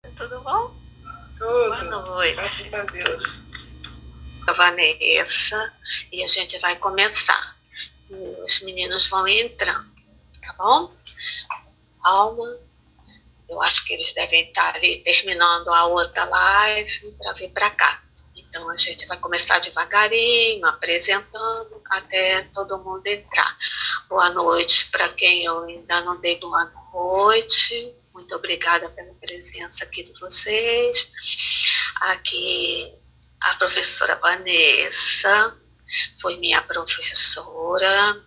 Tudo bom? Tudo. Boa noite. Graças a Deus. A Vanessa, e a gente vai começar. Os meninos vão entrando, tá bom? Calma. Eu acho que eles devem estar ali terminando a outra live para vir para cá. Então a gente vai começar devagarinho, apresentando até todo mundo entrar. Boa noite para quem eu ainda não dei boa noite. Muito obrigada pela presença aqui de vocês. Aqui a professora Vanessa foi minha professora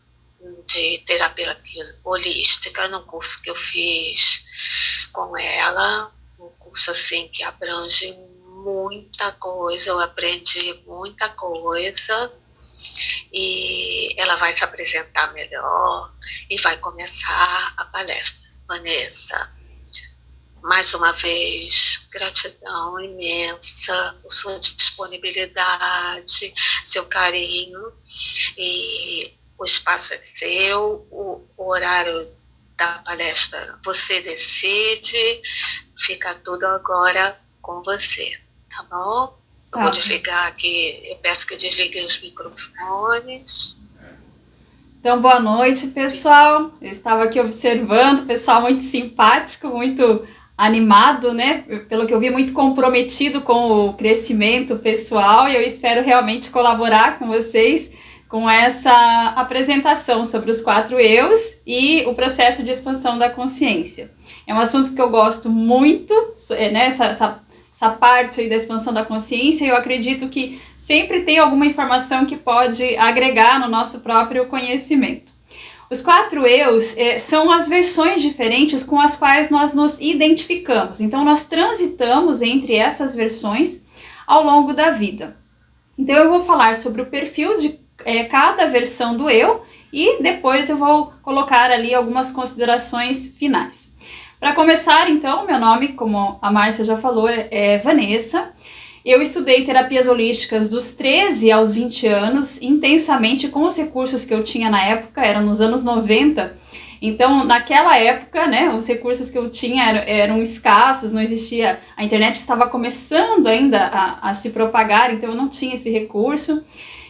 de terapia holística no curso que eu fiz com ela, um curso assim que abrange muita coisa, eu aprendi muita coisa, e ela vai se apresentar melhor e vai começar a palestra. Vanessa, mais uma vez, gratidão imensa por sua disponibilidade, seu carinho, e o espaço é seu, o horário da palestra você decide, fica tudo agora com você, tá bom? Eu vou desligar aqui, eu peço que desliguem os microfones. Então, boa noite, pessoal. Eu estava aqui observando, pessoal muito simpático, muito animado, né? Pelo que eu vi, muito comprometido com o crescimento pessoal, e eu espero realmente colaborar com vocês com essa apresentação sobre os 4 eus e o processo de expansão da consciência. É um assunto que eu gosto muito, né? Essa parte aí da expansão da consciência, eu acredito que sempre tem alguma informação que pode agregar no nosso próprio conhecimento. Os 4 eus são as versões diferentes com as quais nós nos identificamos. Então, nós transitamos entre essas versões ao longo da vida. Então, eu vou falar sobre o perfil de cada versão do eu e depois eu vou colocar ali algumas considerações finais. Para começar, então, meu nome, como a Márcia já falou, é Vanessa. Eu estudei terapias holísticas dos 13 aos 20 anos, intensamente com os recursos que eu tinha na época, eram nos anos 90. Então, naquela época, né, os recursos que eu tinha eram escassos, não existia, a internet estava começando ainda a se propagar, então eu não tinha esse recurso.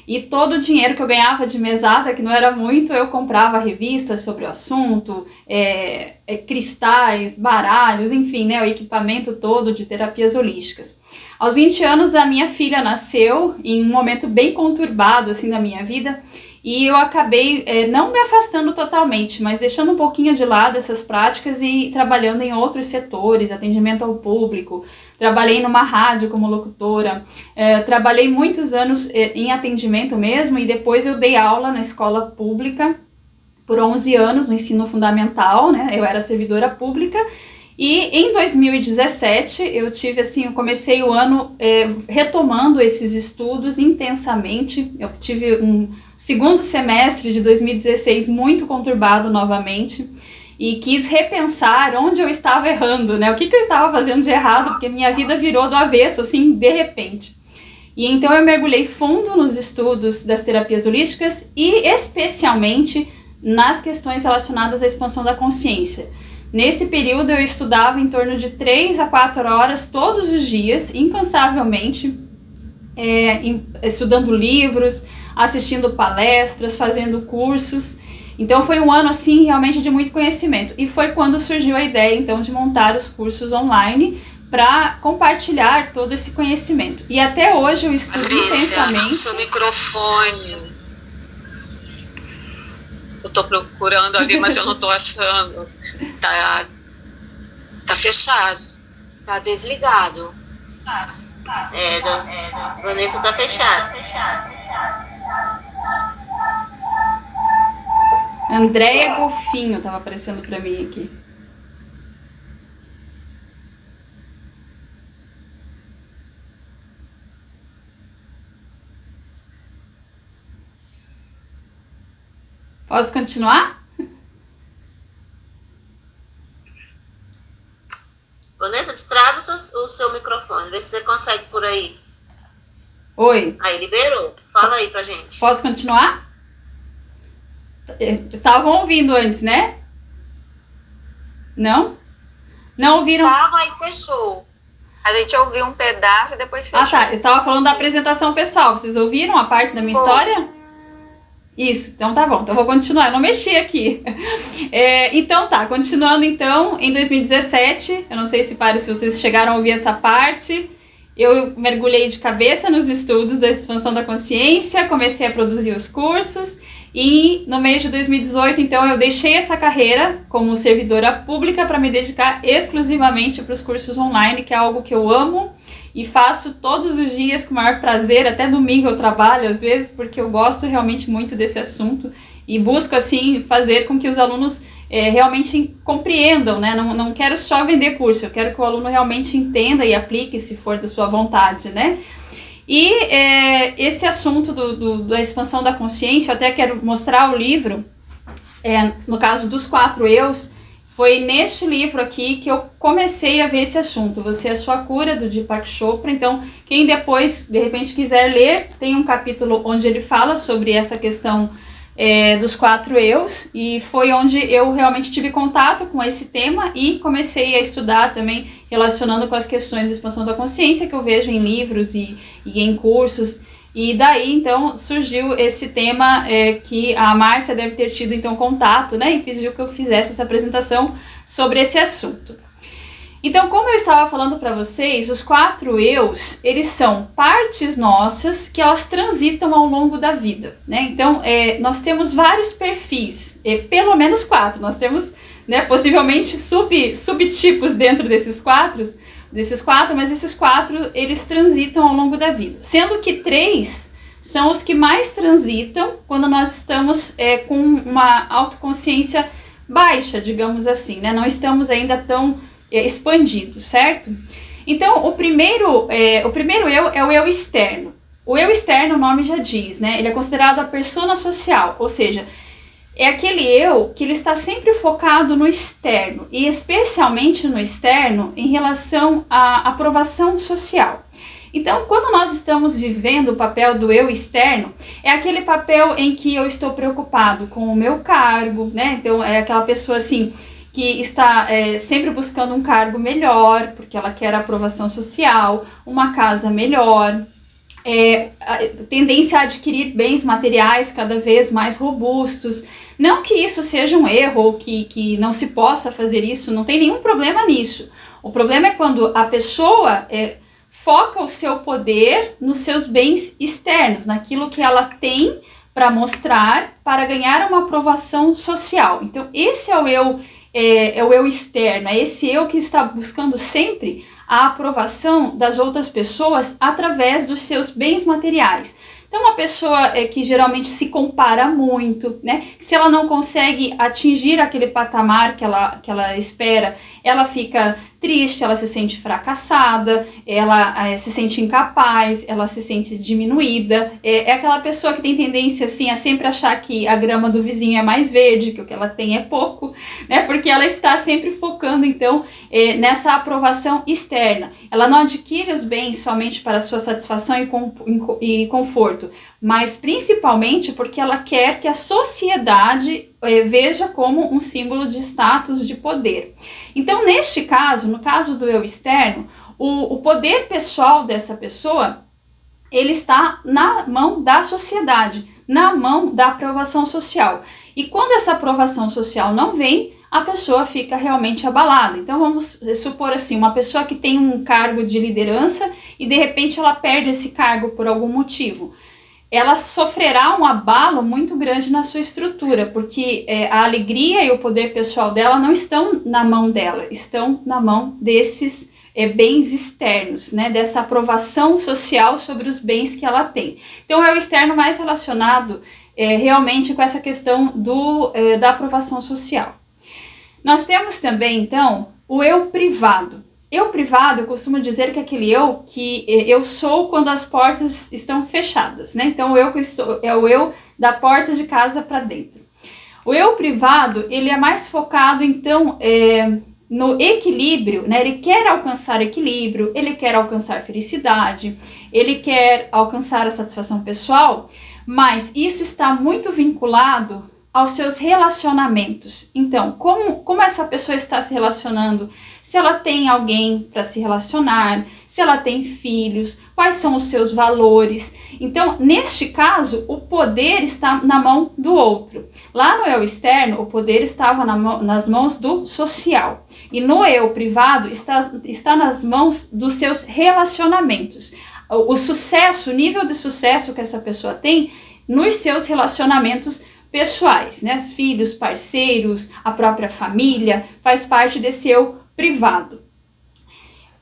E todo o dinheiro que eu ganhava de mesada, que não era muito, eu comprava revistas sobre o assunto, cristais, baralhos, enfim, né, o equipamento todo de terapias holísticas. Aos 20 anos, a minha filha nasceu em um momento bem conturbado assim, da minha vida, e eu acabei não me afastando totalmente, mas deixando um pouquinho de lado essas práticas e trabalhando em outros setores, atendimento ao público. Trabalhei numa rádio como locutora, trabalhei muitos anos em atendimento mesmo, e depois eu dei aula na escola pública por 11 anos, no ensino fundamental, né? Eu era servidora pública. E em 2017 eu comecei o ano retomando esses estudos intensamente. Eu tive um segundo semestre de 2016 muito conturbado novamente e quis repensar onde eu estava errando, né? O que eu estava fazendo de errado, porque minha vida virou do avesso, assim, de repente. E então eu mergulhei fundo nos estudos das terapias holísticas e especialmente nas questões relacionadas à expansão da consciência. Nesse período eu estudava em torno de 3 a 4 horas todos os dias, incansavelmente, estudando livros, assistindo palestras, fazendo cursos. Então foi um ano assim realmente de muito conhecimento. E foi quando surgiu a ideia então de montar os cursos online para compartilhar todo esse conhecimento. E até hoje eu estudo intensamente. Seu microfone. Eu tô procurando ali, mas eu não tô achando. Tá fechado. Tá desligado. Vanessa tá fechado. Andréia Golfinho tava aparecendo para mim aqui. Posso continuar? Vanessa, destrava o seu microfone. Vê se você consegue por aí. Oi. Aí, liberou. Fala aí pra gente. Posso continuar? Estavam ouvindo antes, né? Não? Não ouviram? Tava e fechou. A gente ouviu um pedaço e depois fechou. Ah, tá. Eu estava falando da apresentação pessoal. Vocês ouviram a parte da minha história? Isso, então tá bom. Então vou continuar. Eu não mexi aqui. Então tá, continuando então, em 2017, eu não sei se vocês chegaram a ouvir essa parte, eu mergulhei de cabeça nos estudos da expansão da consciência, comecei a produzir os cursos e no meio de 2018, então, eu deixei essa carreira como servidora pública para me dedicar exclusivamente para os cursos online, que é algo que eu amo e faço todos os dias com o maior prazer. Até domingo eu trabalho às vezes, porque eu gosto realmente muito desse assunto e busco assim fazer com que os alunos realmente compreendam, né? Não quero só vender curso, eu quero que o aluno realmente entenda e aplique, se for da sua vontade, né? E esse assunto da expansão da consciência, eu até quero mostrar o livro, no caso dos 4 eus. Foi neste livro aqui que eu comecei a ver esse assunto, Você é a Sua Cura, do Deepak Chopra. Então, quem depois, de repente, quiser ler, tem um capítulo onde ele fala sobre essa questão dos 4 eus, e foi onde eu realmente tive contato com esse tema e comecei a estudar também, relacionando com as questões de expansão da consciência que eu vejo em livros e em cursos. E daí, então, surgiu esse tema que a Márcia deve ter tido, então, contato, né? E pediu que eu fizesse essa apresentação sobre esse assunto. Então, como eu estava falando para vocês, os 4 eus, eles são partes nossas que elas transitam ao longo da vida, né? Então, nós temos vários perfis, pelo menos 4. Nós temos, né, possivelmente subtipos dentro desses quatro, mas esses 4, eles transitam ao longo da vida. Sendo que 3 são os que mais transitam quando nós estamos com uma autoconsciência baixa, digamos assim, né? Não estamos ainda tão expandidos, certo? Então, o primeiro eu é o eu externo. O eu externo, o nome já diz, né? Ele é considerado a persona social, ou seja, é aquele eu que ele está sempre focado no externo, e especialmente no externo em relação à aprovação social. Então, quando nós estamos vivendo o papel do eu externo, é aquele papel em que eu estou preocupado com o meu cargo, né? Então, é aquela pessoa assim que está sempre buscando um cargo melhor, porque ela quer aprovação social, uma casa melhor, tendência a adquirir bens materiais cada vez mais robustos. Não que isso seja um erro ou que não se possa fazer isso, não tem nenhum problema nisso. O problema é quando a pessoa foca o seu poder nos seus bens externos, naquilo que ela tem para mostrar, para ganhar uma aprovação social. Então, esse é o eu externo, é esse eu que está buscando sempre a aprovação das outras pessoas através dos seus bens materiais. Então, uma pessoa que geralmente se compara muito, né? Se ela não consegue atingir aquele patamar que ela espera, ela fica triste, ela se sente fracassada, ela se sente incapaz, ela se sente diminuída. É aquela pessoa que tem tendência assim, a sempre achar que a grama do vizinho é mais verde, que o que ela tem é pouco, né? Porque ela está sempre focando, então, nessa aprovação externa. Ela não adquire os bens somente para sua satisfação e conforto, mas principalmente porque ela quer que a sociedade veja como um símbolo de status, de poder. Então, neste caso, no caso do eu externo, o poder pessoal dessa pessoa, ele está na mão da sociedade, na mão da aprovação social. E quando essa aprovação social não vem, a pessoa fica realmente abalada. Então, vamos supor assim, uma pessoa que tem um cargo de liderança e, de repente, ela perde esse cargo por algum motivo. Ela sofrerá um abalo muito grande na sua estrutura, porque a alegria e o poder pessoal dela não estão na mão dela, estão na mão desses bens externos, né, dessa aprovação social sobre os bens que ela tem. Então, é o externo mais relacionado realmente com essa questão da aprovação social. Nós temos também, então, o eu privado. Eu privado, eu costumo dizer que é aquele eu que eu sou quando as portas estão fechadas, né? Então, é o eu da porta de casa para dentro. O eu privado, ele é mais focado, então, no equilíbrio, né? Ele quer alcançar equilíbrio, ele quer alcançar felicidade, ele quer alcançar a satisfação pessoal, mas isso está muito vinculado aos seus relacionamentos. Então, como essa pessoa está se relacionando? Se ela tem alguém para se relacionar, se ela tem filhos, quais são os seus valores. Então, neste caso, o poder está na mão do outro. Lá no eu externo, o poder estava nas mãos do social. E no eu privado, está nas mãos dos seus relacionamentos. O sucesso, o nível de sucesso que essa pessoa tem nos seus relacionamentos pessoais, né? Filhos, parceiros, a própria família, faz parte desse eu privado.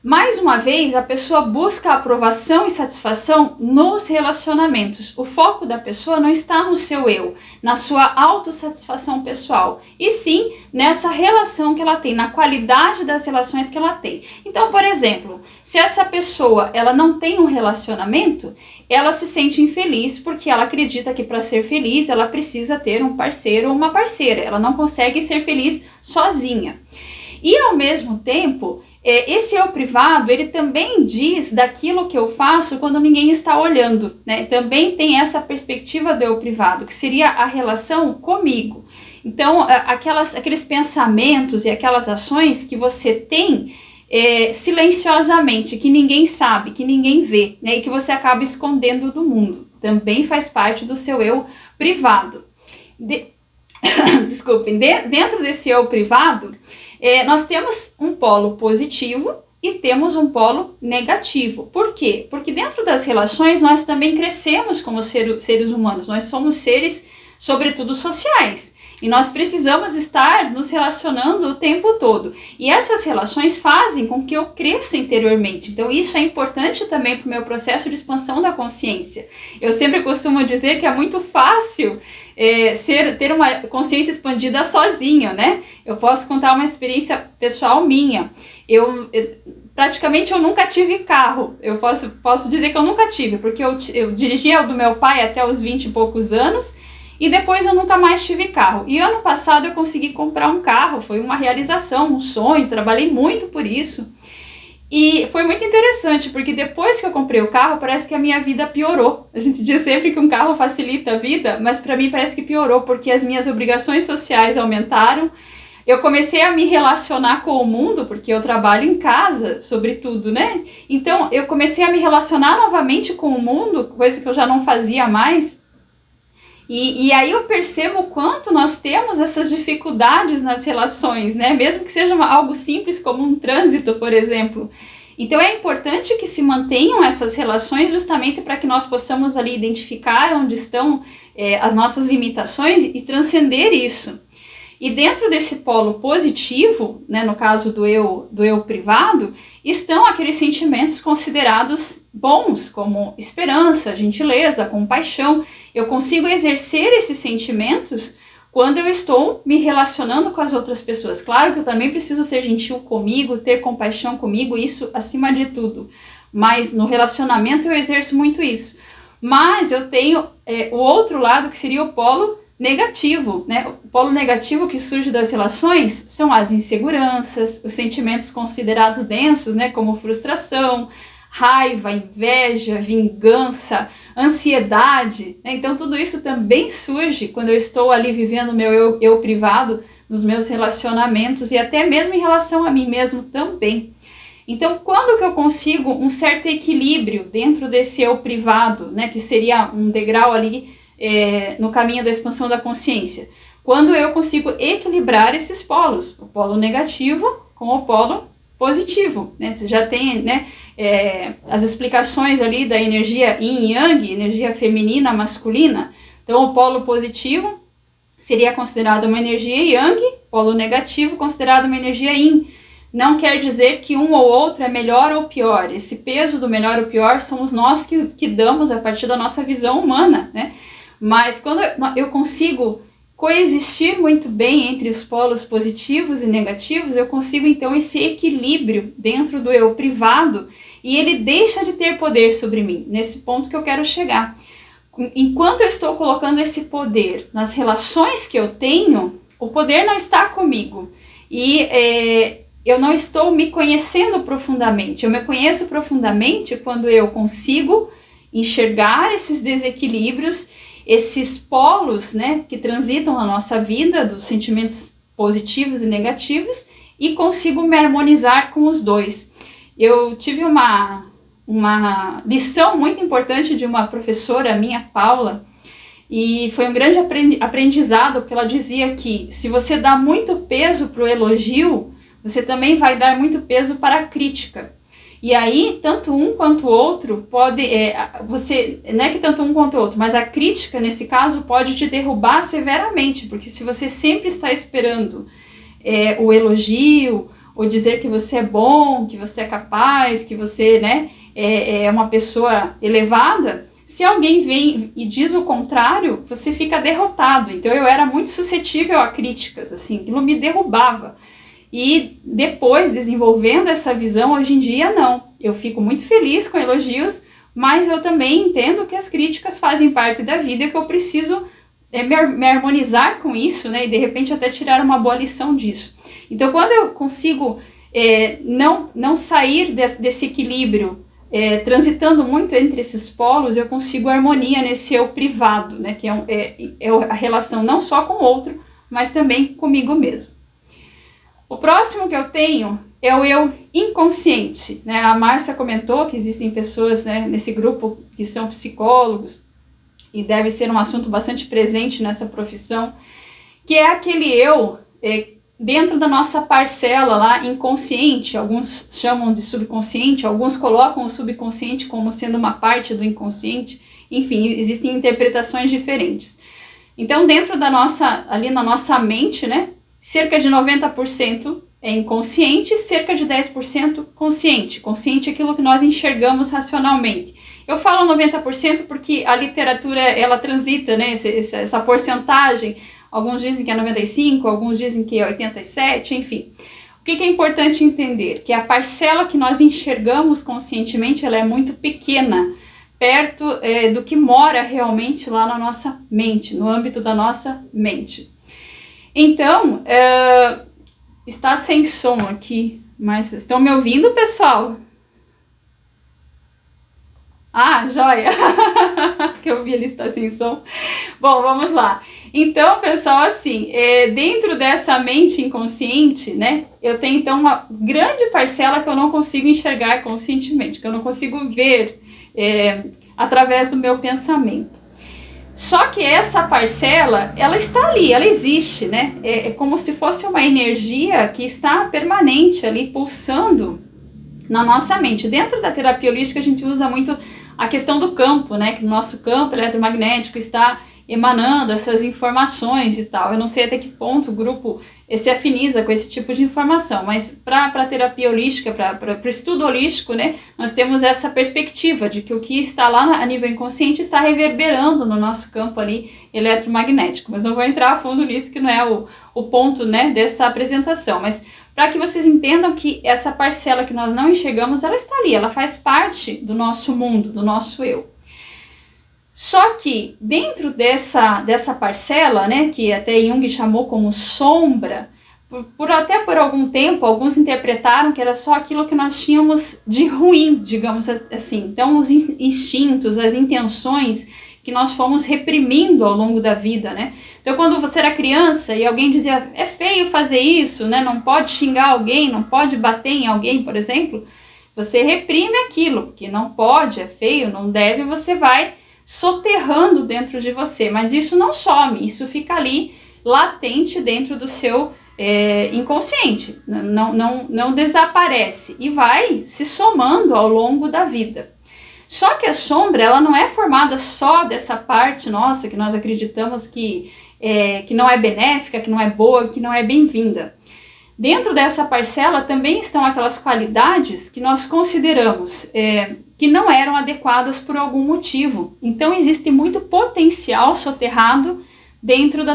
Mais uma vez, a pessoa busca aprovação e satisfação nos relacionamentos. O foco da pessoa não está no seu eu, na sua autossatisfação pessoal, e sim nessa relação que ela tem, na qualidade das relações que ela tem. Então, por exemplo, se essa pessoa ela não tem um relacionamento, ela se sente infeliz porque ela acredita que para ser feliz ela precisa ter um parceiro ou uma parceira. Ela não consegue ser feliz sozinha. E ao mesmo tempo, esse eu privado, ele também diz daquilo que eu faço quando ninguém está olhando, né? Também tem essa perspectiva do eu privado, que seria a relação comigo. Então, aqueles pensamentos e aquelas ações que você tem silenciosamente, que ninguém sabe, que ninguém vê, né? E que você acaba escondendo do mundo. Também faz parte do seu eu privado. Desculpem, dentro desse eu privado, nós temos um polo positivo e temos um polo negativo. Por quê? Porque dentro das relações nós também crescemos como seres humanos. Nós somos seres, sobretudo, sociais. E nós precisamos estar nos relacionando o tempo todo. E essas relações fazem com que eu cresça interiormente. Então isso é importante também para o meu processo de expansão da consciência. Eu sempre costumo dizer que é muito fácil ter uma consciência expandida sozinha, né? Eu posso contar uma experiência pessoal minha. Praticamente eu nunca tive carro. Eu posso dizer que eu nunca tive, porque eu dirigia o do meu pai até os 20 e poucos anos, e depois eu nunca mais tive carro. E ano passado eu consegui comprar um carro, foi uma realização, um sonho, trabalhei muito por isso. E foi muito interessante, porque depois que eu comprei o carro, parece que a minha vida piorou. A gente diz sempre que um carro facilita a vida, mas para mim parece que piorou, porque as minhas obrigações sociais aumentaram. Eu comecei a me relacionar com o mundo, porque eu trabalho em casa, sobretudo, né? Então eu comecei a me relacionar novamente com o mundo, coisa que eu já não fazia mais. E aí eu percebo o quanto nós temos essas dificuldades nas relações, né? Mesmo que seja algo simples como um trânsito, por exemplo. Então é importante que se mantenham essas relações justamente para que nós possamos ali identificar onde estão as nossas limitações e transcender isso. E dentro desse polo positivo, né, no caso do eu privado, estão aqueles sentimentos considerados bons, como esperança, gentileza, compaixão. Eu consigo exercer esses sentimentos quando eu estou me relacionando com as outras pessoas. Claro que eu também preciso ser gentil comigo, ter compaixão comigo, isso acima de tudo. Mas no relacionamento eu exerço muito isso. Mas eu tenho o outro lado, que seria o polo negativo, né? O polo negativo que surge das relações são as inseguranças, os sentimentos considerados densos, né? Como frustração, raiva, inveja, vingança, ansiedade, né? Então tudo isso também surge quando eu estou ali vivendo o meu eu privado, nos meus relacionamentos e até mesmo em relação a mim mesmo também. Então, quando que eu consigo um certo equilíbrio dentro desse eu privado, né? Que seria um degrau ali no caminho da expansão da consciência? Quando eu consigo equilibrar esses polos, o polo negativo com o polo positivo, né? Você já tem, né, as explicações ali da energia yin e yang, energia feminina, masculina. Então, o polo positivo seria considerado uma energia yang, polo negativo considerado uma energia yin. Não quer dizer que um ou outro é melhor ou pior. Esse peso do melhor ou pior somos nós que damos a partir da nossa visão humana, né? Mas quando eu consigo coexistir muito bem entre os polos positivos e negativos, eu consigo então esse equilíbrio dentro do eu privado e ele deixa de ter poder sobre mim, nesse ponto que eu quero chegar. Enquanto eu estou colocando esse poder nas relações que eu tenho, o poder não está comigo e eu não estou me conhecendo profundamente. Eu me conheço profundamente quando eu consigo enxergar esses desequilíbrios esses polos, né, que transitam na nossa vida, dos sentimentos positivos e negativos, e consigo me harmonizar com os dois. Eu tive uma lição muito importante de uma professora minha, Paula, e foi um grande aprendizado, porque ela dizia que se você dá muito peso para o elogio, você também vai dar muito peso para a crítica. E aí, tanto um quanto o outro pode, não é que tanto um quanto o outro, mas a crítica, nesse caso, pode te derrubar severamente, porque se você sempre está esperando o elogio, ou dizer que você é bom, que você é capaz, que você, né, é uma pessoa elevada, se alguém vem e diz o contrário, você fica derrotado. Então eu era muito suscetível a críticas, assim, aquilo me derrubava. E depois, desenvolvendo essa visão, hoje em dia, não. Eu fico muito feliz com elogios, mas eu também entendo que as críticas fazem parte da vida e que eu preciso me harmonizar com isso, né? E de repente até tirar uma boa lição disso. Então, quando eu consigo não sair desse equilíbrio, transitando muito entre esses polos, eu consigo harmonia nesse eu privado, né? Que é a relação não só com o outro, mas também comigo mesmo. O próximo que eu tenho é o eu inconsciente, né? A Márcia comentou que existem pessoas, né, nesse grupo que são psicólogos, e deve ser um assunto bastante presente nessa profissão, que é aquele eu dentro da nossa parcela lá inconsciente. Alguns chamam de subconsciente, alguns colocam o subconsciente como sendo uma parte do inconsciente. Enfim, existem interpretações diferentes. Então, dentro ali na nossa mente, né, cerca de 90% é inconsciente e cerca de 10% consciente. Consciente é aquilo que nós enxergamos racionalmente. Eu falo 90% porque a literatura, ela transita, né, essa porcentagem. Alguns dizem que é 95%, alguns dizem que é 87%, enfim. O que é importante entender? Que a parcela que nós enxergamos conscientemente, ela é muito pequena, perto do que mora realmente lá na nossa mente, no âmbito da nossa mente. Então, está sem som aqui, mas estão me ouvindo, pessoal? Ah, joia! Que eu vi ele está sem som. Bom, vamos lá. Então, pessoal, assim, dentro dessa mente inconsciente, né, eu tenho então uma grande parcela que eu não consigo enxergar conscientemente, que eu não consigo ver através do meu pensamento. Só que essa parcela, ela está ali, ela existe, né? É como se fosse uma energia que está permanente ali, pulsando na nossa mente. Dentro da terapia holística, a gente usa muito a questão do campo, né? Que o nosso campo eletromagnético está emanando essas informações e tal. Eu não sei até que ponto o grupo se afiniza com esse tipo de informação, mas para a terapia holística, para o estudo holístico, né, nós temos essa perspectiva de que o que está lá a nível inconsciente está reverberando no nosso campo ali eletromagnético. Mas não vou entrar a fundo nisso, que não é o ponto, né, dessa apresentação, mas para que vocês entendam que essa parcela que nós não enxergamos, ela está ali, ela faz parte do nosso mundo, do nosso eu. Só que dentro dessa parcela, né, que até Jung chamou como sombra, até por algum tempo, alguns interpretaram que era só aquilo que nós tínhamos de ruim, digamos assim. Então, os instintos, as intenções que nós fomos reprimindo ao longo da vida, né? Então, quando você era criança e alguém dizia, é feio fazer isso, né? Não pode xingar alguém, não pode bater em alguém, por exemplo, você reprime aquilo, porque não pode, é feio, não deve, você vai soterrando dentro de você, mas isso não some, isso fica ali latente dentro do seu inconsciente, não desaparece e vai se somando ao longo da vida. Só que a sombra, ela não é formada só dessa parte nossa que nós acreditamos que não é benéfica, que não é boa, que não é bem-vinda. Dentro dessa parcela também estão aquelas qualidades que nós consideramos que não eram adequadas por algum motivo. Então existe muito potencial soterrado dentro do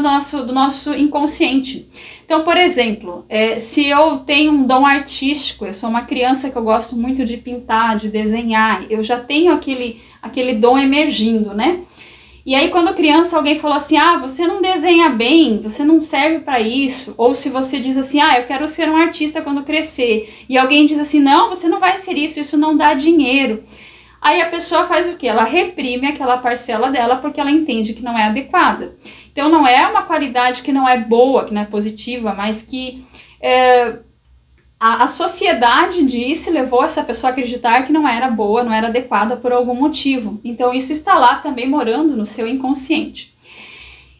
nosso inconsciente. Então, por exemplo, se eu tenho um dom artístico, eu sou uma criança que eu gosto muito de pintar, de desenhar, eu já tenho aquele dom emergindo, né? E aí, quando criança, alguém falou assim, você não desenha bem, você não serve para isso. Ou se você diz assim, eu quero ser um artista quando crescer. E alguém diz assim, não, você não vai ser isso não dá dinheiro. aí a pessoa faz o quê? Ela reprime aquela parcela dela porque ela entende que não é adequada. Então não é uma qualidade que não é boa, que não é positiva, mas que a sociedade disse, levou essa pessoa a acreditar que não era boa, não era adequada por algum motivo. Então isso está lá também morando no seu inconsciente.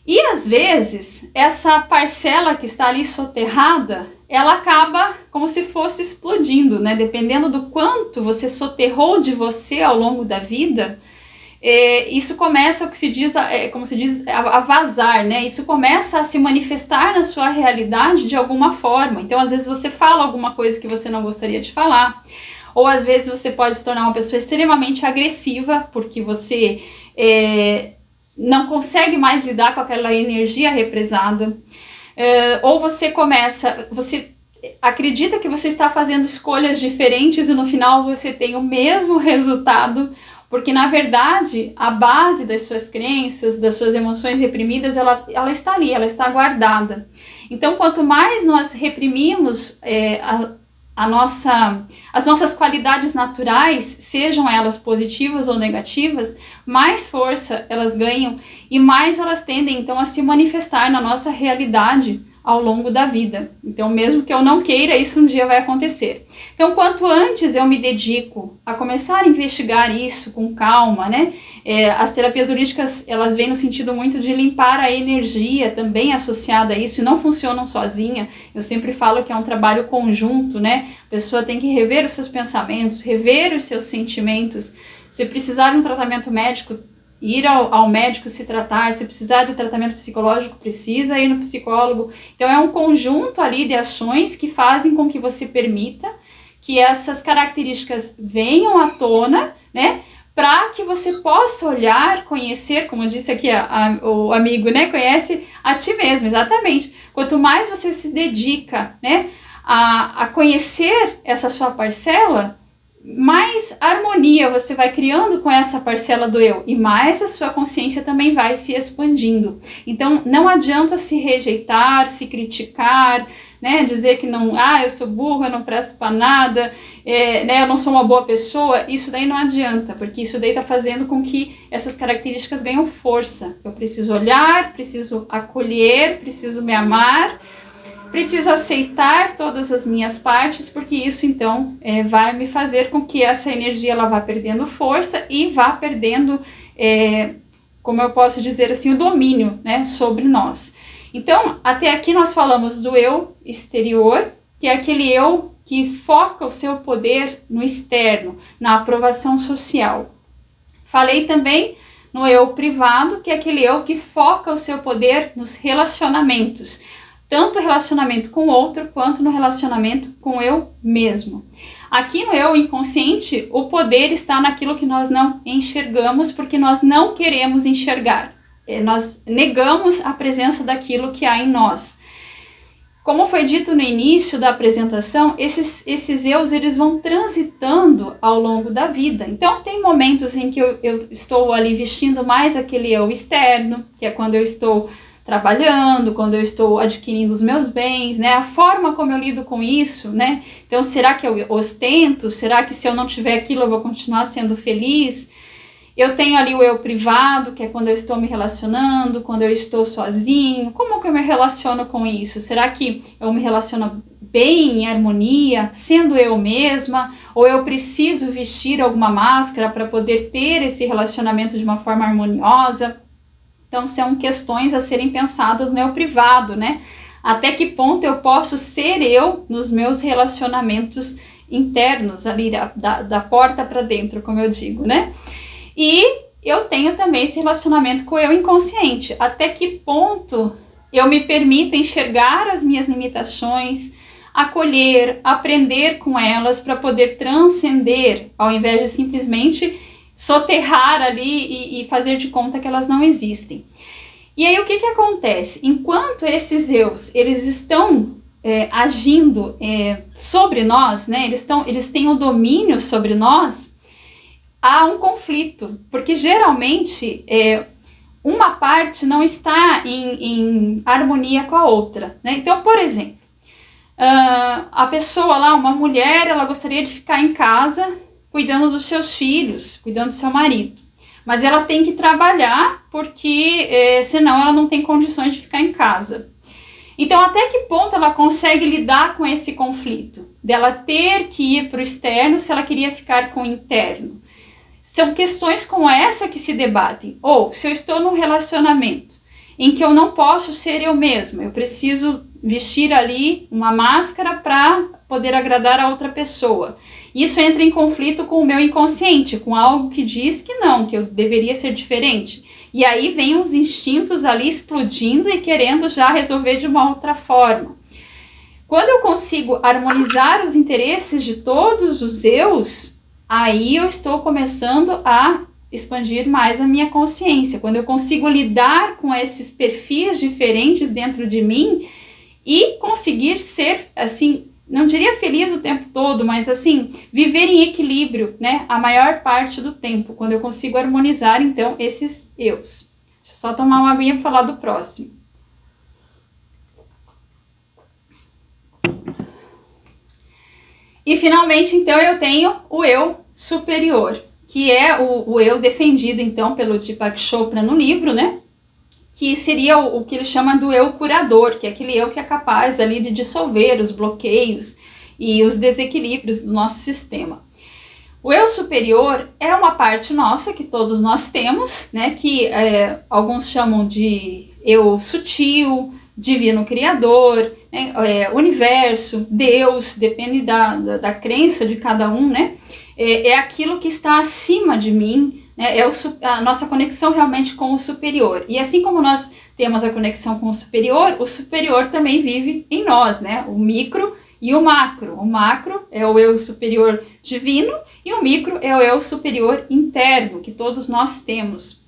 E às vezes, essa parcela que está ali soterrada, ela acaba como se fosse explodindo, né? Dependendo do quanto você soterrou de você ao longo da vida, isso começa, como se diz, a vazar, né? Isso começa a se manifestar na sua realidade de alguma forma. Então, às vezes você fala alguma coisa que você não gostaria de falar, ou às vezes você pode se tornar uma pessoa extremamente agressiva, porque você não consegue mais lidar com aquela energia represada, ou você acredita que você está fazendo escolhas diferentes e no final você tem o mesmo resultado, porque na verdade a base das suas crenças, das suas emoções reprimidas, ela está ali, ela está guardada. Então quanto mais nós reprimimos as nossas qualidades naturais, sejam elas positivas ou negativas, mais força elas ganham e mais elas tendem então a se manifestar na nossa realidade ao longo da vida. Então, mesmo que eu não queira, isso um dia vai acontecer. Então, quanto antes eu me dedico a começar a investigar isso com calma, né? As terapias holísticas, elas vêm no sentido muito de limpar a energia também associada a isso, e não funcionam sozinha. Eu sempre falo que é um trabalho conjunto, né? A pessoa tem que rever os seus pensamentos, rever os seus sentimentos. Se precisar de um tratamento médico, ir ao médico se tratar. Se precisar de tratamento psicológico, precisa ir no psicólogo. Então é um conjunto ali de ações que fazem com que você permita que essas características venham à tona, né? Para que você possa olhar, conhecer, como disse aqui o amigo, né? Conhece a ti mesmo, exatamente. Quanto mais você se dedica, né, a conhecer essa sua parcela, mais harmonia você vai criando com essa parcela do eu, e mais a sua consciência também vai se expandindo. Então não adianta se rejeitar, se criticar, né, dizer que não, eu sou burro, eu não presto para nada, né, eu não sou uma boa pessoa. Isso daí não adianta, porque isso daí está fazendo com que essas características ganhem força. Eu preciso olhar, preciso acolher, preciso me amar, preciso aceitar todas as minhas partes, porque isso então vai me fazer com que essa energia ela vá perdendo força e vá perdendo, como eu posso dizer assim, o domínio, né, sobre nós. Então, até aqui nós falamos do eu exterior, que é aquele eu que foca o seu poder no externo, na aprovação social. Falei também no eu privado, que é aquele eu que foca o seu poder nos relacionamentos, tanto o relacionamento com o outro, quanto no relacionamento com eu mesmo. Aqui no eu inconsciente, o poder está naquilo que nós não enxergamos, porque nós não queremos enxergar. Nós negamos a presença daquilo que há em nós. Como foi dito no início da apresentação, esses eus, eles vão transitando ao longo da vida. Então, tem momentos em que eu estou ali vestindo mais aquele eu externo, que é quando eu estou trabalhando, quando eu estou adquirindo os meus bens, né? A forma como eu lido com isso, né? Então, será que eu ostento? Será que se eu não tiver aquilo eu vou continuar sendo feliz? Eu tenho ali o eu privado, que é quando eu estou me relacionando, quando eu estou sozinho. Como que eu me relaciono com isso? Será que eu me relaciono bem, em harmonia, sendo eu mesma? Ou eu preciso vestir alguma máscara para poder ter esse relacionamento de uma forma harmoniosa? Então, são questões a serem pensadas no eu privado, né? Até que ponto eu posso ser eu nos meus relacionamentos internos, ali da porta para dentro, como eu digo, né? E eu tenho também esse relacionamento com o eu inconsciente. Até que ponto eu me permito enxergar as minhas limitações, acolher, aprender com elas para poder transcender, ao invés de simplesmente soterrar ali e fazer de conta que elas não existem. E aí o que acontece? Enquanto esses eus, eles estão agindo sobre nós, né? Eles têm o domínio sobre nós, há um conflito, porque geralmente uma parte não está em harmonia com a outra, né? Então, por exemplo, a pessoa lá, uma mulher, ela gostaria de ficar em casa cuidando dos seus filhos, cuidando do seu marido. Mas ela tem que trabalhar porque senão ela não tem condições de ficar em casa. Então, até que ponto ela consegue lidar com esse conflito? Dela ter que ir para o externo se ela queria ficar com o interno. São questões como essa que se debatem. Ou, se eu estou num relacionamento em que eu não posso ser eu mesma, eu preciso vestir ali uma máscara para poder agradar a outra pessoa. Isso entra em conflito com o meu inconsciente, com algo que diz que não, que eu deveria ser diferente. E aí vem os instintos ali explodindo e querendo já resolver de uma outra forma. Quando eu consigo harmonizar os interesses de todos os eus, aí eu estou começando a expandir mais a minha consciência. Quando eu consigo lidar com esses perfis diferentes dentro de mim e conseguir ser, assim, não diria feliz o tempo todo, mas assim, viver em equilíbrio, né, a maior parte do tempo, quando eu consigo harmonizar, então, esses eus. Deixa eu só tomar uma aguinha para falar do próximo. E, finalmente, então, eu tenho o eu superior, que é o eu defendido, então, pelo Deepak Chopra no livro, né, que seria o que ele chama do eu curador, que é aquele eu que é capaz ali de dissolver os bloqueios e os desequilíbrios do nosso sistema. O eu superior é uma parte nossa que todos nós temos, né, que alguns chamam de eu sutil, divino criador, né, universo, Deus, depende da crença de cada um, né, é aquilo que está acima de mim, é a nossa conexão realmente com o superior. E assim como nós temos a conexão com o superior também vive em nós, né? O micro e o macro. O macro é o eu superior divino e o micro é o eu superior interno, que todos nós temos.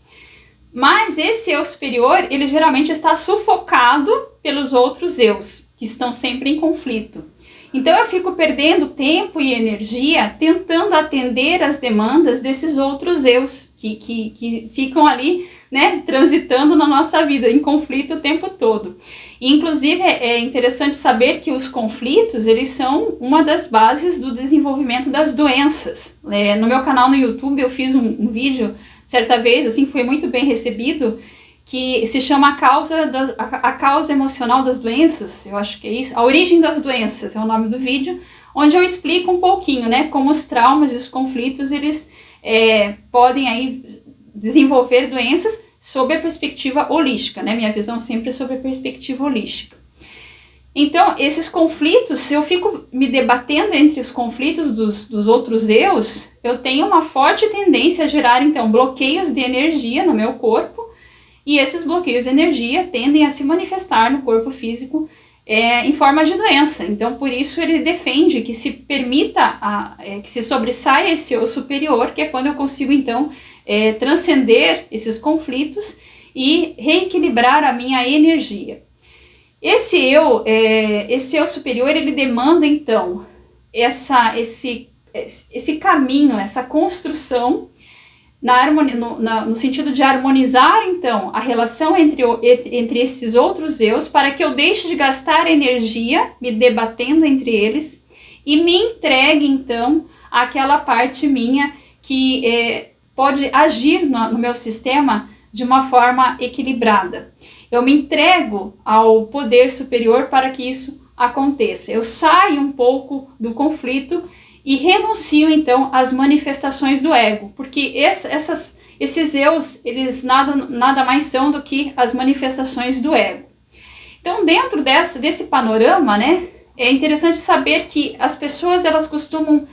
Mas esse eu superior, ele geralmente está sufocado pelos outros eus, que estão sempre em conflito. Então eu fico perdendo tempo e energia tentando atender as demandas desses outros eus que ficam ali, né, transitando na nossa vida, em conflito o tempo todo. E, inclusive, é interessante saber que os conflitos, eles são uma das bases do desenvolvimento das doenças. No meu canal no YouTube eu fiz um vídeo, certa vez, assim, foi muito bem recebido, que se chama a causa emocional das doenças, eu acho que é isso, a origem das doenças é o nome do vídeo, onde eu explico um pouquinho, né, como os traumas e os conflitos, eles podem aí desenvolver doenças sob a perspectiva holística, né, minha visão sempre é sobre a perspectiva holística. Então, esses conflitos, se eu fico me debatendo entre os conflitos dos outros eus, eu tenho uma forte tendência a gerar, então, bloqueios de energia no meu corpo. E esses bloqueios de energia tendem a se manifestar no corpo físico em forma de doença. Então, por isso, ele defende que se permita, que se sobressaia esse eu superior, que é quando eu consigo, então, transcender esses conflitos e reequilibrar a minha energia. Esse eu superior, ele demanda, então, esse caminho, essa construção, no sentido de harmonizar, então, a relação entre esses outros eus, para que eu deixe de gastar energia me debatendo entre eles e me entregue, então, àquela parte minha que pode agir no meu sistema de uma forma equilibrada. Eu me entrego ao poder superior para que isso aconteça. Eu saio um pouco do conflito e renuncio, então, às manifestações do ego, porque esses eus, eles nada mais são do que as manifestações do ego. Então, dentro desse panorama, né, é interessante saber que as pessoas, elas costumam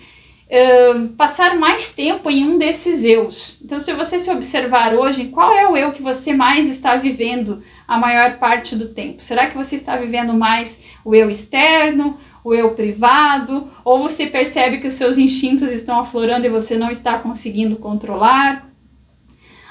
passar mais tempo em um desses eus. Então, se você se observar hoje, qual é o eu que você mais está vivendo a maior parte do tempo? Será que você está vivendo mais o eu externo, o eu privado, ou você percebe que os seus instintos estão aflorando e você não está conseguindo controlar?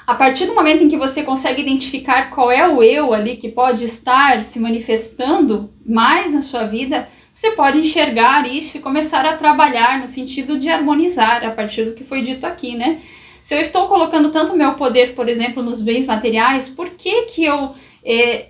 A partir do momento em que você consegue identificar qual é o eu ali que pode estar se manifestando mais na sua vida, você pode enxergar isso e começar a trabalhar no sentido de harmonizar a partir do que foi dito aqui, né? Se eu estou colocando tanto o meu poder, por exemplo, nos bens materiais, por que eu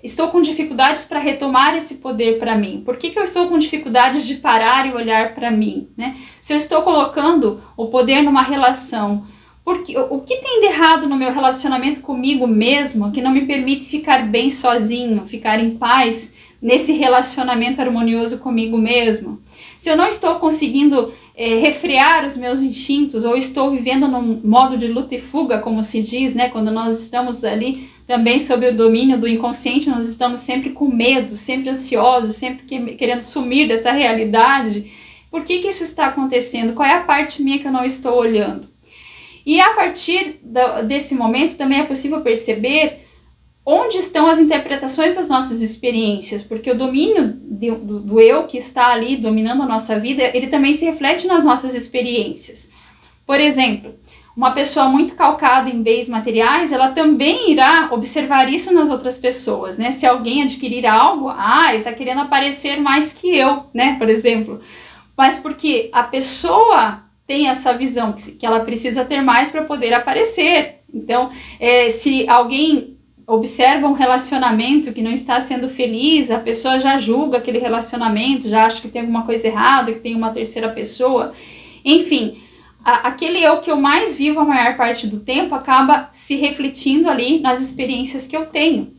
estou com dificuldades para retomar esse poder para mim? Por que eu estou com dificuldades de parar e olhar para mim, né? Se eu estou colocando o poder numa relação, o que tem de errado no meu relacionamento comigo mesmo que não me permite ficar bem sozinho, ficar em paz nesse relacionamento harmonioso comigo mesmo? Se eu não estou conseguindo refrear os meus instintos, ou estou vivendo num modo de luta e fuga, como se diz, né? Quando nós estamos ali também sob o domínio do inconsciente, nós estamos sempre com medo, sempre ansiosos, sempre querendo sumir dessa realidade. Por que isso está acontecendo? Qual é a parte minha que eu não estou olhando? E a partir desse momento também é possível perceber onde estão as interpretações das nossas experiências, porque o domínio do eu que está ali dominando a nossa vida, ele também se reflete nas nossas experiências. Por exemplo, uma pessoa muito calcada em bens materiais, ela também irá observar isso nas outras pessoas, né? Se alguém adquirir algo, está querendo aparecer mais que eu, né? Por exemplo. Mas porque a pessoa tem essa visão que ela precisa ter mais para poder aparecer. Então, se alguém observa um relacionamento que não está sendo feliz, a pessoa já julga aquele relacionamento, já acha que tem alguma coisa errada, que tem uma terceira pessoa. Enfim, aquele eu que eu mais vivo a maior parte do tempo acaba se refletindo ali nas experiências que eu tenho.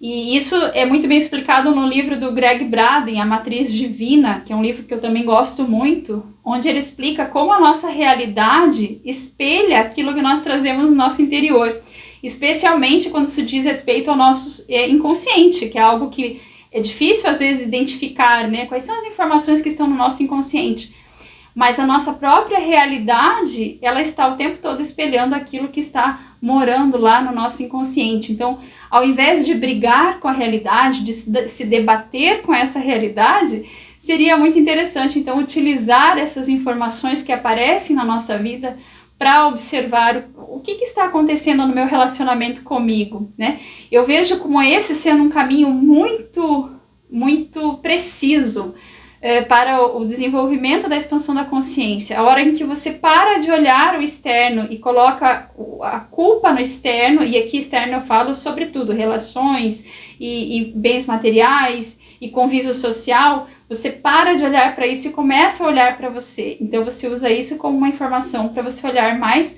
E isso é muito bem explicado no livro do Greg Braden, A Matriz Divina, que é um livro que eu também gosto muito, onde ele explica como a nossa realidade espelha aquilo que nós trazemos no nosso interior, especialmente quando se diz respeito ao nosso inconsciente, que é algo que é difícil às vezes identificar, né? Quais são as informações que estão no nosso inconsciente? Mas a nossa própria realidade, ela está o tempo todo espelhando aquilo que está morando lá no nosso inconsciente. Então, ao invés de brigar com a realidade, de se debater com essa realidade, seria muito interessante, então, utilizar essas informações que aparecem na nossa vida para observar o que está acontecendo no meu relacionamento comigo, né? Eu vejo como esse sendo um caminho muito, muito preciso para o desenvolvimento da expansão da consciência. A hora em que você para de olhar o externo e coloca a culpa no externo, e aqui externo eu falo sobretudo relações e bens materiais e convívio social, você para de olhar para isso e começa a olhar para você. Então você usa isso como uma informação para você olhar mais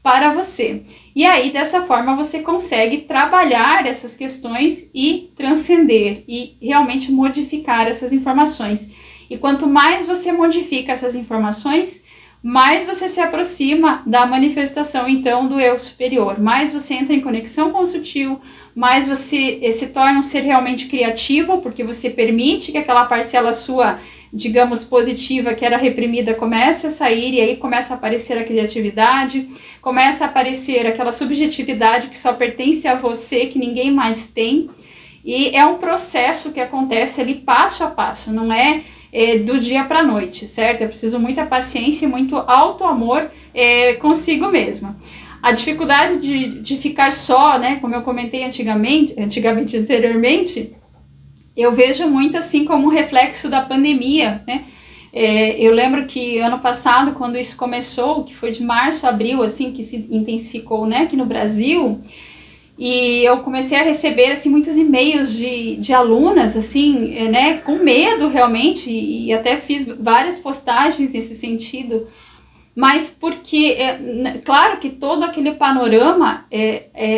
para você. E aí, dessa forma, você consegue trabalhar essas questões e transcender e realmente modificar essas informações. E quanto mais você modifica essas informações, mais você se aproxima da manifestação, então, do eu superior. Mais você entra em conexão com o sutil, mais você se torna um ser realmente criativo, porque você permite que aquela parcela sua, digamos, positiva, que era reprimida, comece a sair, e aí começa a aparecer a criatividade, começa a aparecer aquela subjetividade que só pertence a você, que ninguém mais tem. E é um processo que acontece ali passo a passo, não é do dia para a noite, certo? É preciso muita paciência e muito auto-amor consigo mesma. A dificuldade de ficar só, né, como eu comentei anteriormente, eu vejo muito assim como um reflexo da pandemia, né? Eu lembro que ano passado, quando isso começou, que foi de março a abril, assim, que se intensificou, né, aqui no Brasil, e eu comecei a receber, assim, muitos e-mails de alunas, assim, né, com medo realmente, e até fiz várias postagens nesse sentido, mas porque, claro que todo aquele panorama,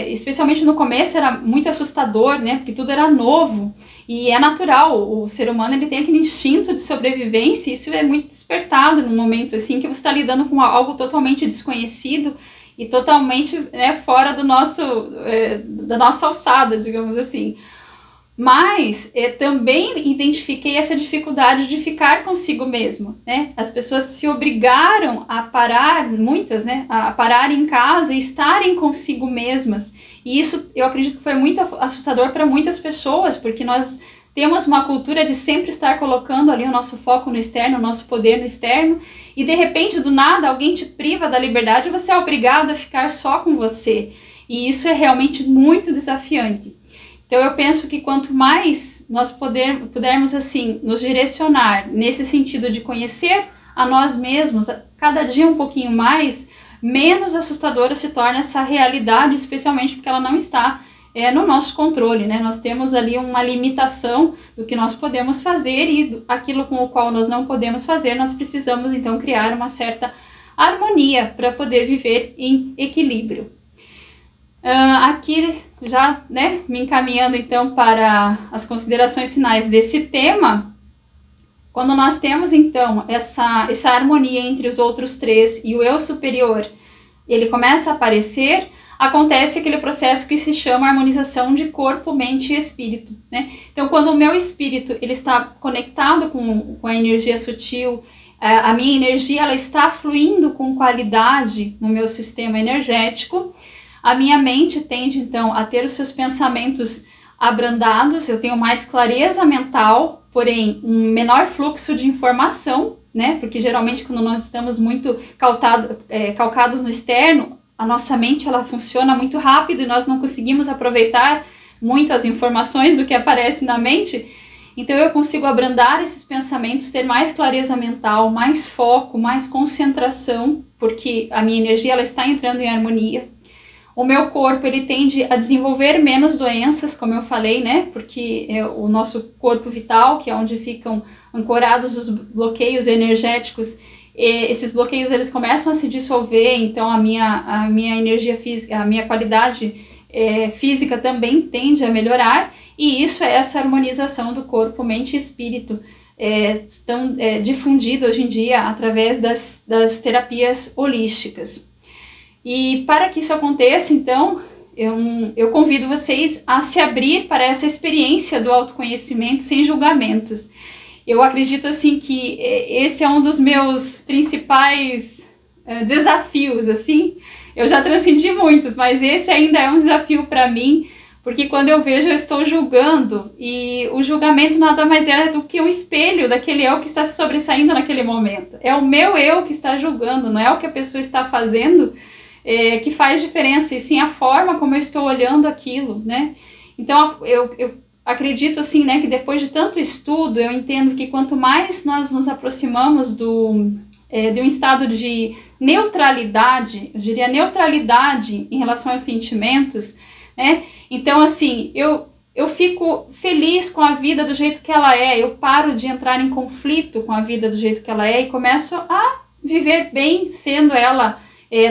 especialmente no começo, era muito assustador, né, porque tudo era novo, e é natural, o ser humano ele tem aquele instinto de sobrevivência, e isso é muito despertado num momento assim, que você está lidando com algo totalmente desconhecido, e totalmente, né, fora da nossa alçada, digamos assim. Mas também identifiquei essa dificuldade de ficar consigo mesmo, né? As pessoas se obrigaram a parar, muitas, né, a parar em casa e estarem consigo mesmas. E isso eu acredito que foi muito assustador para muitas pessoas, porque nós temos uma cultura de sempre estar colocando ali o nosso foco no externo, o nosso poder no externo, e de repente, do nada, alguém te priva da liberdade e você é obrigado a ficar só com você. E isso é realmente muito desafiante. Então eu penso que quanto mais nós pudermos assim nos direcionar nesse sentido de conhecer a nós mesmos, cada dia um pouquinho mais, menos assustadora se torna essa realidade, especialmente porque ela não está no nosso controle, né? Nós temos ali uma limitação do que nós podemos fazer e aquilo com o qual nós não podemos fazer, nós precisamos então criar uma certa harmonia para poder viver em equilíbrio. Aqui já, né, me encaminhando então para as considerações finais desse tema, quando nós temos então essa harmonia entre os outros três e o eu superior, ele começa a aparecer, acontece aquele processo que se chama harmonização de corpo, mente e espírito, né? Então, quando o meu espírito ele está conectado com a energia sutil, a minha energia ela está fluindo com qualidade no meu sistema energético, a minha mente tende, então, a ter os seus pensamentos abrandados, eu tenho mais clareza mental, porém, um menor fluxo de informação, né? Porque, geralmente, quando nós estamos muito calcados no externo, a nossa mente, ela funciona muito rápido e nós não conseguimos aproveitar muito as informações do que aparece na mente. Então, eu consigo abrandar esses pensamentos, ter mais clareza mental, mais foco, mais concentração, porque a minha energia, ela está entrando em harmonia. O meu corpo, ele tende a desenvolver menos doenças, como eu falei, né? Porque o nosso corpo vital, que é onde ficam ancorados os bloqueios energéticos, esses bloqueios, eles começam a se dissolver, então a minha energia física, a minha qualidade física também tende a melhorar, e isso é essa harmonização do corpo, mente e espírito, tão difundida hoje em dia através das terapias holísticas. E para que isso aconteça, então, eu convido vocês a se abrir para essa experiência do autoconhecimento sem julgamentos. Eu acredito, assim, que esse é um dos meus principais desafios, assim. Eu já transcendi muitos, mas esse ainda é um desafio para mim, porque quando eu vejo, eu estou julgando, e o julgamento nada mais é do que um espelho daquele eu que está se sobressaindo naquele momento. É o meu eu que está julgando, não é o que a pessoa está fazendo, que faz diferença, e sim a forma como eu estou olhando aquilo, né? Então, eu acredito, assim, né, que depois de tanto estudo, eu entendo que quanto mais nós nos aproximamos de um estado de neutralidade, eu diria neutralidade em relação aos sentimentos, né? Então, assim, eu fico feliz com a vida do jeito que ela é, eu paro de entrar em conflito com a vida do jeito que ela é e começo a viver bem, sendo ela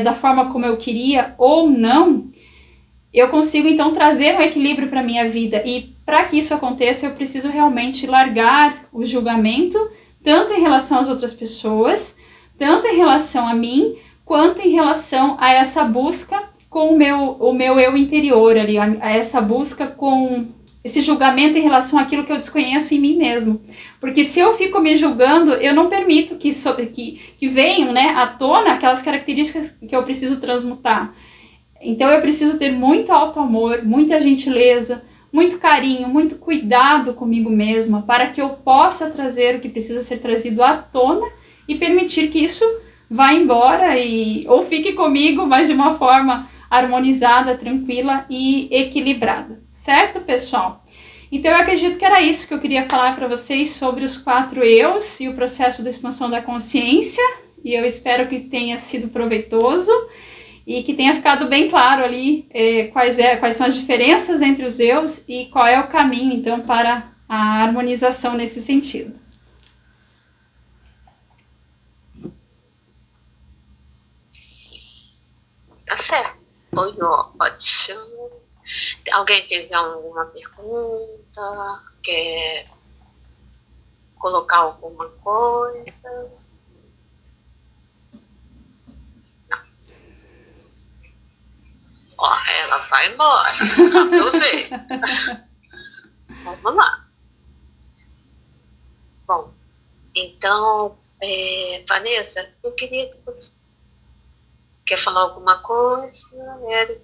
da forma como eu queria ou não. Eu consigo, então, trazer um equilíbrio para a minha vida, e para que isso aconteça, eu preciso realmente largar o julgamento, tanto em relação às outras pessoas, tanto em relação a mim, quanto em relação a essa busca com o meu eu interior ali, a essa busca com esse julgamento em relação àquilo que eu desconheço em mim mesmo. Porque se eu fico me julgando, eu não permito que venham, né, à tona aquelas características que eu preciso transmutar. Então eu preciso ter muito auto-amor, muita gentileza, muito carinho, muito cuidado comigo mesma, para que eu possa trazer o que precisa ser trazido à tona e permitir que isso vá embora ou fique comigo, mas de uma forma harmonizada, tranquila e equilibrada. Certo, pessoal? Então, eu acredito que era isso que eu queria falar para vocês sobre os 4 eus e o processo de expansão da consciência, e eu espero que tenha sido proveitoso e que tenha ficado bem claro ali quais são as diferenças entre os eus e qual é o caminho, então, para a harmonização nesse sentido. Tá certo. Foi ótimo. Alguém tem alguma pergunta? Quer colocar alguma coisa? Não. Ó, ela vai embora. Vamos ver. Vamos lá. Bom, então, Vanessa, eu queria que você... Quer falar alguma coisa, Érica?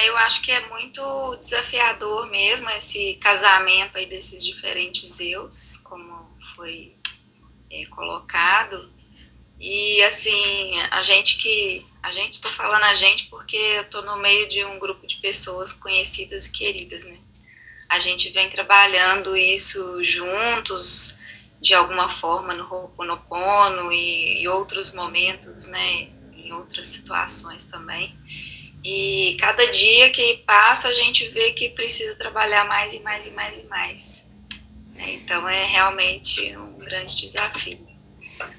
Eu acho que é muito desafiador mesmo esse casamento aí desses diferentes eus, como foi colocado. E assim, estou falando a gente porque eu estou no meio de um grupo de pessoas conhecidas e queridas, né? A gente vem trabalhando isso juntos de alguma forma no Ho'oponopono e outros momentos, né, em outras situações também. E cada dia que passa a gente vê que precisa trabalhar mais e mais e mais e mais. Então é realmente um grande desafio.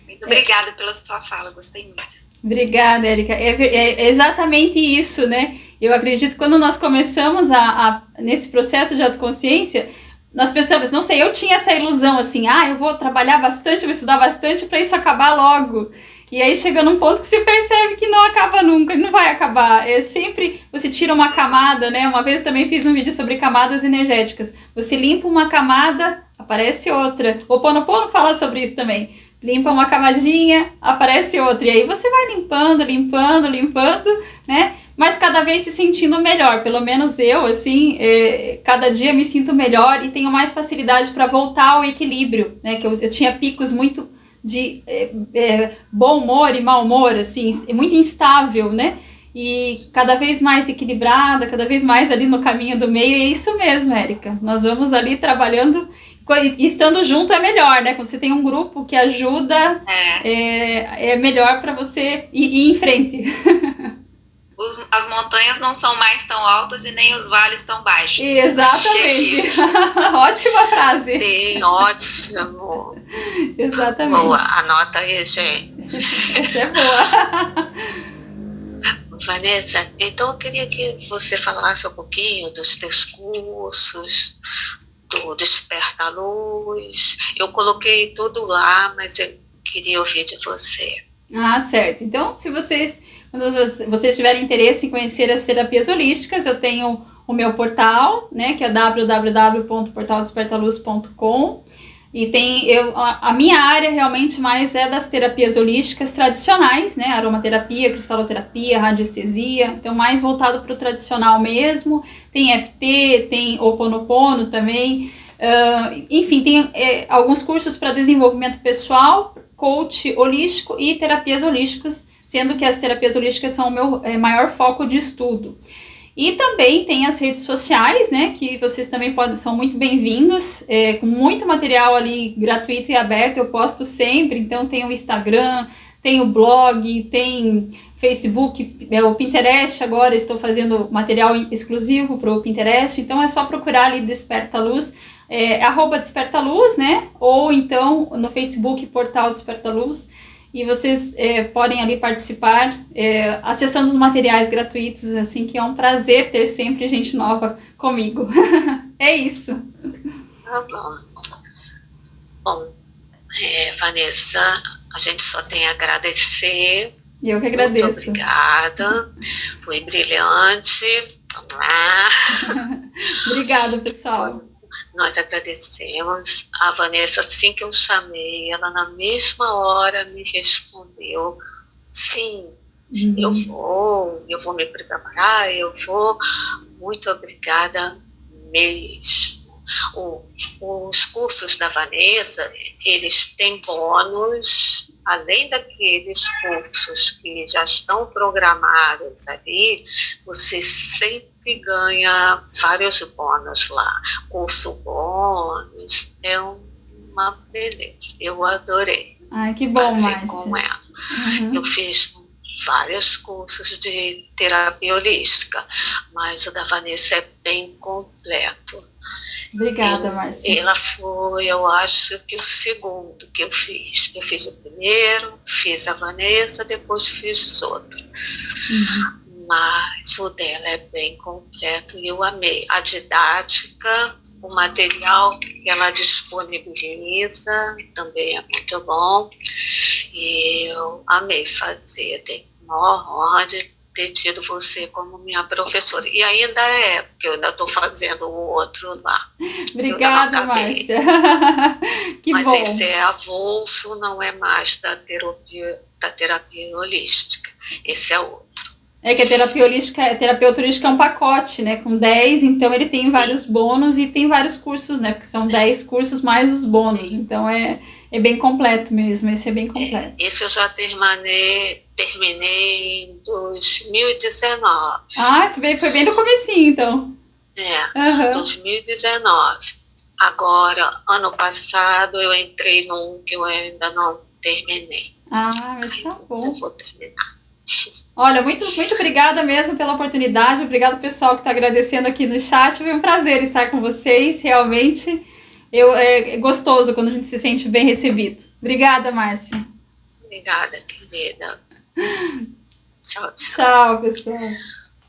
Muito obrigada pela sua fala, gostei muito. Obrigada, Érica. É exatamente isso, né? Eu acredito que quando nós começamos nesse processo de autoconsciência, nós pensamos, não sei, eu tinha essa ilusão assim, eu vou trabalhar bastante, vou estudar bastante para isso acabar logo. E aí chega num ponto que você percebe que não acaba nunca, não vai acabar. É sempre, você tira uma camada, né? Uma vez eu também fiz um vídeo sobre camadas energéticas. Você limpa uma camada, aparece outra. O Ho'oponopono fala sobre isso também. Limpa uma camadinha, aparece outra. E aí você vai limpando, né? Mas cada vez se sentindo melhor. Pelo menos eu, assim, cada dia me sinto melhor e tenho mais facilidade para voltar ao equilíbrio, né? Que eu tinha picos muito de bom humor e mau humor, assim, muito instável, né? E cada vez mais equilibrada, cada vez mais ali no caminho do meio. E é isso mesmo, Érica. Nós vamos ali trabalhando. E estando junto é melhor, né? Quando você tem um grupo que ajuda, é melhor para você ir em frente. As montanhas não são mais tão altas e nem os vales tão baixos. Exatamente. Ótima frase. Sim, ótimo. Exatamente. Boa, anota aí, gente. Essa é boa. Vanessa, então eu queria que você falasse um pouquinho dos teus cursos, do Desperta a Luz. Eu coloquei tudo lá, mas eu queria ouvir de você. Certo. Então, quando vocês tiverem interesse em conhecer as terapias holísticas, eu tenho o meu portal, né, que é www.portaldespertaluz.com, e a minha área realmente mais é das terapias holísticas tradicionais, né, aromaterapia, cristaloterapia, radiestesia, então mais voltado para o tradicional mesmo. Tem EFT, tem Ho'oponopono também, enfim, tem alguns cursos para desenvolvimento pessoal, coach holístico e terapias holísticas, sendo que as terapias holísticas são o meu maior foco de estudo. E também tem as redes sociais, né, que vocês também são muito bem-vindos, com muito material ali gratuito e aberto, eu posto sempre. Então tem o Instagram, tem o blog, tem Facebook, o Pinterest. Agora estou fazendo material exclusivo para o Pinterest, então é só procurar ali Desperta a Luz, @Desperta a Luz, né, ou então no Facebook, Portal Desperta a Luz. E vocês podem ali participar, acessando os materiais gratuitos, assim, que é um prazer ter sempre gente nova comigo. É isso. Tá bom. Bom, Vanessa, a gente só tem a agradecer. Eu que agradeço. Muito obrigada. Foi brilhante. Obrigada, pessoal. Nós agradecemos. A Vanessa, assim que eu chamei, ela na mesma hora me respondeu: sim, eu vou me preparar, eu vou. Muito obrigada mesmo. Os cursos da Vanessa, eles têm bônus, além daqueles cursos que já estão programados ali, você sempre ganha vários bônus lá. Curso bônus é uma beleza. Eu adorei. Ai, que bom, fazer com ela. Eu fiz vários cursos de terapia holística, mas o da Vanessa é bem completo. Obrigada, Márcia. Ela foi, eu acho que o segundo que eu fiz. Eu fiz o primeiro, fiz a Vanessa, depois fiz os outros. Mas o dela é bem completo e eu amei. A didática, o material que ela disponibiliza também é muito bom. E eu amei fazer. Tenho uma honra de ter tido você como minha professora. E ainda porque eu ainda estou fazendo o outro lá. Obrigada, Márcia. Que mas bom. Esse é avulso, não é mais da terapia holística. Esse é outro. É que a terapeuta holística é um pacote, né, com 10, então ele tem vários bônus e tem vários cursos, né, porque são 10 cursos mais os bônus, então é bem completo mesmo, esse é bem completo. Esse eu já terminei em 2019. Foi bem no comecinho, então. 2019. Agora Agora, ano passado, eu entrei num que eu ainda não terminei. Ah, mas tá bom. Eu vou terminar. Olha, muito, muito obrigada mesmo pela oportunidade. Obrigado, pessoal, que está agradecendo aqui no chat. Foi um prazer estar com vocês. Realmente, é gostoso quando a gente se sente bem recebido. Obrigada, Márcia. Obrigada, querida. Tchau, tchau. Tchau, pessoal.